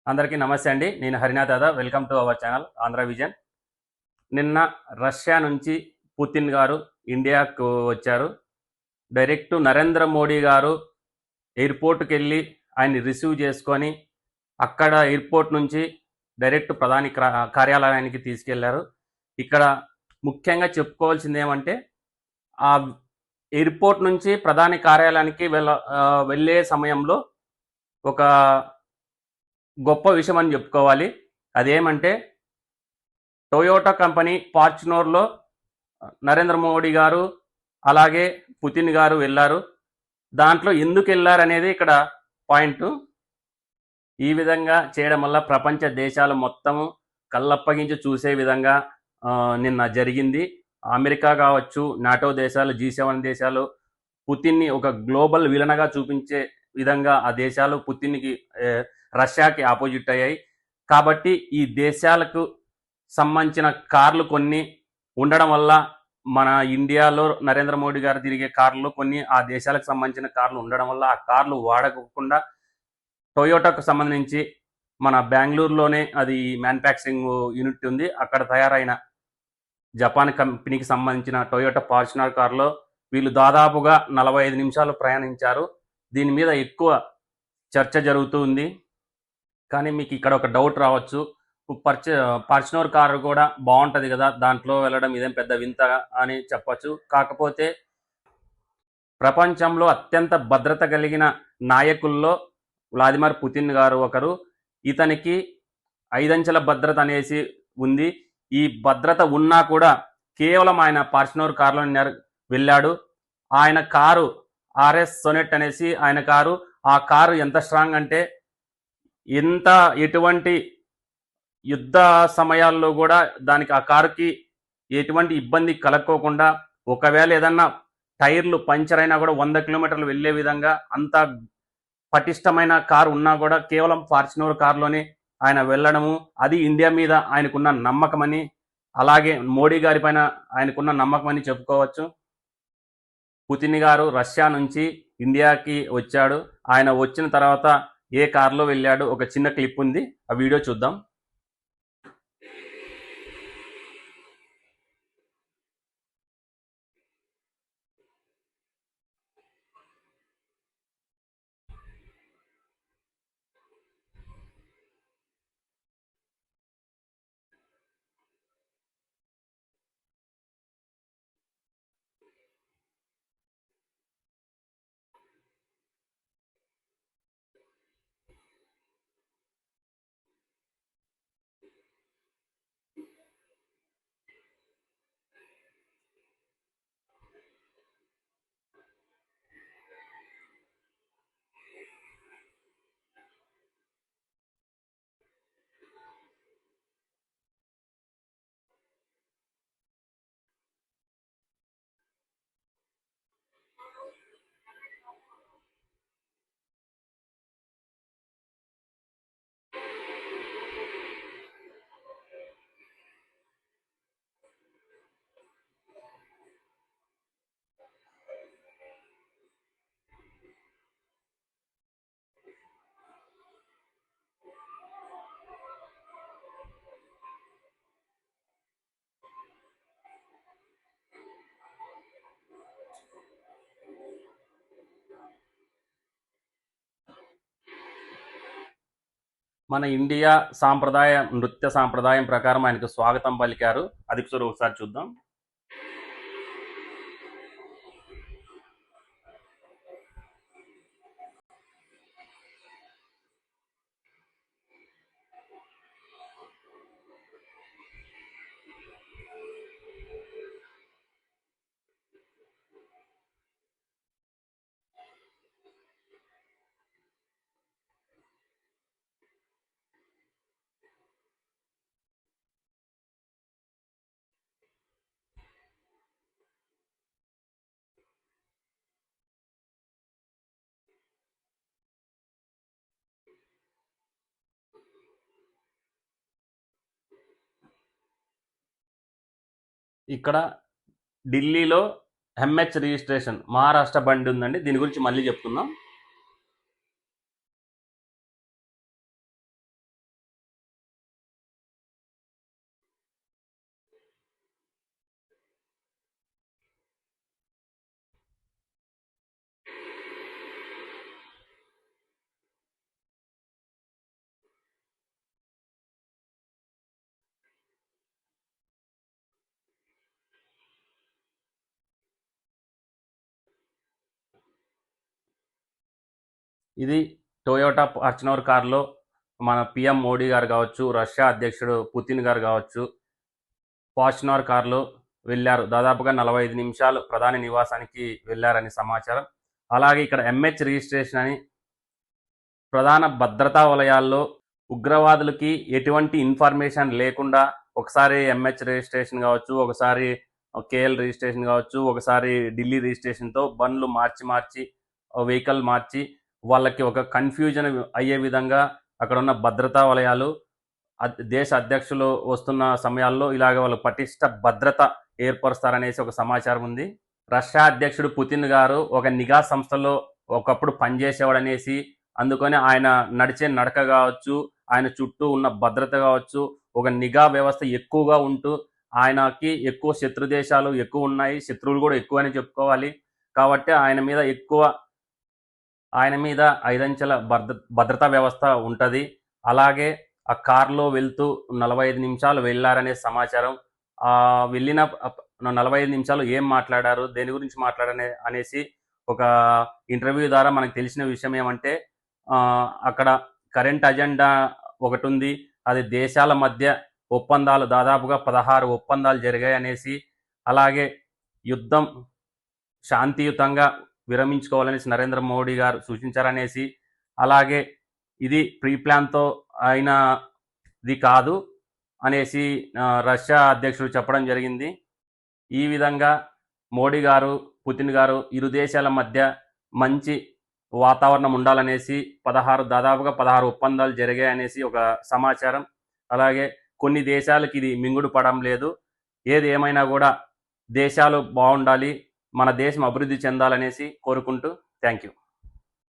అందరికీ నమస్తే అండి. నేను Harinath Yadav. Welcome to our channel Andhra vision. నిన్న రష్యా నుంచి పుతిన్ గారు ఇండియాకు వచ్చారు. డైరెక్ట్ నరేంద్ర మోడీ గారు ఎయిర్‌పోర్ట్‌కెళ్ళి ఆయన్ని రిసీవ్ చేసుకొని, అక్కడ ఎయిర్‌పోర్ట్ నుంచి డైరెక్ట్ ప్రధాని కార్యాలయానికి తీసుకెళ్లారు. ఇక్కడ ముఖ్యంగా చెప్పుకోవాల్సిందేమంటే, ఆ ఎయిర్‌పోర్ట్ నుంచి ప్రధాని కార్యాలయానికి వెళ్ళే సమయంలో ఒక గొప్ప విషయం అని చెప్పుకోవాలి. అదేమంటే టొయోటా కంపెనీ ఫార్చునర్‌లో నరేంద్ర మోడీ గారు, అలాగే పుతిన్ గారు వెళ్లారు. దాంట్లో ఎందుకెళ్లారనేది ఇక్కడ పాయింటు. ఈ విధంగా చేయడం వల్ల ప్రపంచ దేశాలు మొత్తము కళ్ళప్పగించి చూసే విధంగా నిన్న జరిగింది. అమెరికా కావచ్చు, నాటో దేశాలు, G7 దేశాలు పుతిన్‌ని ఒక గ్లోబల్ విలన్‌గా చూపించే విధంగా ఆ దేశాలు పుతిన్‌కి రష్యాకి ఆపోజిట్ అయ్యాయి. కాబట్టి ఈ దేశాలకు సంబంధించిన కార్లు కొన్ని ఉండడం వల్ల మన ఇండియాలో నరేంద్ర మోడీ గారు తిరిగే కార్లు కొన్ని ఆ దేశాలకు సంబంధించిన కార్లు ఉండడం వల్ల ఆ కార్లు వాడకుండా టొయోటాకు సంబంధించి మన బెంగళూరులోనే అది మ్యానుఫ్యాక్చరింగ్ యూనిట్ ఉంది. అక్కడ తయారైన జపాన్ కంపెనీకి సంబంధించిన టొయోటా ఫార్చునర్ కార్లో వీళ్ళు దాదాపుగా 45 నిమిషాలు ప్రయాణించారు. దీని మీద ఎక్కువ చర్చ జరుగుతూ ఉంది. కానీ మీకు ఇక్కడ ఒక డౌట్ రావచ్చు. ఫార్చునర్ కారు కూడా బాగుంటుంది కదా, దాంట్లో వెళ్ళడం ఇదేం పెద్ద వింత అని చెప్పచ్చు. కాకపోతే ప్రపంచంలో అత్యంత భద్రత కలిగిన నాయకుల్లో వ్లాదిమిర్ పుతిన్ గారు ఒకరు. ఇతనికి 5 అంచెల భద్రత అనేసి ఉంది. ఈ భద్రత ఉన్నా కూడా కేవలం ఆయన ఫార్చునర్ కారులో వెళ్ళాడు. ఆయన కారు RS సోనెట్ అనేసి ఆయన కారు. ఆ కారు ఎంత స్ట్రాంగ్ అంటే ఎటువంటి యుద్ధ సమయాల్లో కూడా దానికి ఆ కారుకి ఎటువంటి ఇబ్బంది కలక్కోకుండా, ఒకవేళ ఏదన్నా టైర్లు పంచర్ అయినా కూడా 100 కిలోమీటర్లు వెళ్ళే విధంగా అంత పటిష్టమైన కారు ఉన్నా కూడా కేవలం ఫార్చునర్ కారులోనే ఆయన వెళ్ళడము, అది ఇండియా మీద ఆయనకున్న నమ్మకమని, అలాగే మోడీ గారి పైన ఆయనకున్న నమ్మకమని చెప్పుకోవచ్చు. పుతిన్ గారు రష్యా నుంచి ఇండియాకి వచ్చాడు. ఆయన వచ్చిన తర్వాత ఏ కారులో వెళ్ళాడు ఒక చిన్న క్లిప్ ఉంది, ఆ వీడియో చూద్దాం. మన ఇండియా నృత్య సాంప్రదాయం ప్రకారం ఆయనకు స్వాగతం పలికారు. అది ఒకసారి చూద్దాం. ఇక్కడ ఢిల్లీలో MH రిజిస్ట్రేషన్ మహారాష్ట్ర బండి ఉందండి. దీని గురించి మళ్ళీ చెప్తున్నాం. ఇది టొయోటా ఫార్చునర్ కార్లో మన పిఎం మోడీ గారు కావచ్చు, రష్యా అధ్యక్షుడు పుతిన్ గారు కావచ్చు, ఫార్చునర్ కార్లో వెళ్ళారు. దాదాపుగా 45 నిమిషాలు ప్రధాని నివాసానికి వెళ్ళారని సమాచారం. అలాగే ఇక్కడ ఎంహెచ్ రిజిస్ట్రేషన్ అని ప్రధాన భద్రతా వలయాల్లో ఉగ్రవాదులకి ఎటువంటి ఇన్ఫర్మేషన్ లేకుండా ఒకసారి ఎంహెచ్ రిజిస్ట్రేషన్ కావచ్చు, ఒకసారి కేఎల్ రిజిస్ట్రేషన్ కావచ్చు, ఒకసారి ఢిల్లీ రిజిస్ట్రేషన్తో బండ్లు మార్చి వెహికల్ మార్చి వాళ్ళకి ఒక కన్ఫ్యూజన్ అయ్యే విధంగా అక్కడ ఉన్న భద్రతా వలయాలు దేశ అధ్యక్షులు వస్తున్న సమయాల్లో ఇలాగ వాళ్ళు పటిష్ట భద్రత ఏర్పరుస్తారనేసి ఒక సమాచారం ఉంది. రష్యా అధ్యక్షుడు పుతిన్ గారు ఒక నిఘా సంస్థలో ఒకప్పుడు పనిచేసేవాడనేసి, అందుకని ఆయన నడిచే నడక కావచ్చు, ఆయన చుట్టూ ఉన్న భద్రత కావచ్చు, ఒక నిఘా వ్యవస్థ ఎక్కువగా ఉంటూ ఆయనకి ఎక్కువ శత్రు దేశాలు ఎక్కువ ఉన్నాయి, శత్రువులు కూడా ఎక్కువ అని చెప్పుకోవాలి. కాబట్టి ఆయన మీద 5 అంచెల భద్రతా వ్యవస్థ ఉంటుంది. అలాగే ఆ కార్లో వెళ్తూ 45 నిమిషాలు వెళ్ళారనే సమాచారం. వెళ్ళిన 45 నిమిషాలు ఏం మాట్లాడారు, దేని గురించి అనేసి ఒక ఇంటర్వ్యూ ద్వారా మనకు తెలిసిన విషయం ఏమంటే, అక్కడ కరెంట్ అజెండా ఒకటి ఉంది. అది దేశాల మధ్య ఒప్పందాలు, దాదాపుగా 16 ఒప్పందాలు జరిగాయి అనేసి, అలాగే యుద్ధం శాంతియుతంగా విరమించుకోవాలనేసి నరేంద్ర మోడీ గారు సూచించారనేసి, అలాగే ఇది ప్రీ ప్లాన్తో అయినది కాదు అనేసి రష్యా అధ్యక్షుడు చెప్పడం జరిగింది. ఈ విధంగా మోడీ గారు, పుతిన్ గారు ఇరు దేశాల మధ్య మంచి వాతావరణం ఉండాలనేసి దాదాపుగా 16 ఒప్పందాలు జరిగాయనేసి ఒక సమాచారం. అలాగే కొన్ని దేశాలకి ఇది మింగుడు పడడం లేదు. ఏది ఏమైనా కూడా దేశాలు బాగుండాలి, మన దేశం అభివృద్ధి చెందాలనేసి కోరుకుంటూ థ్యాంక్ యూ.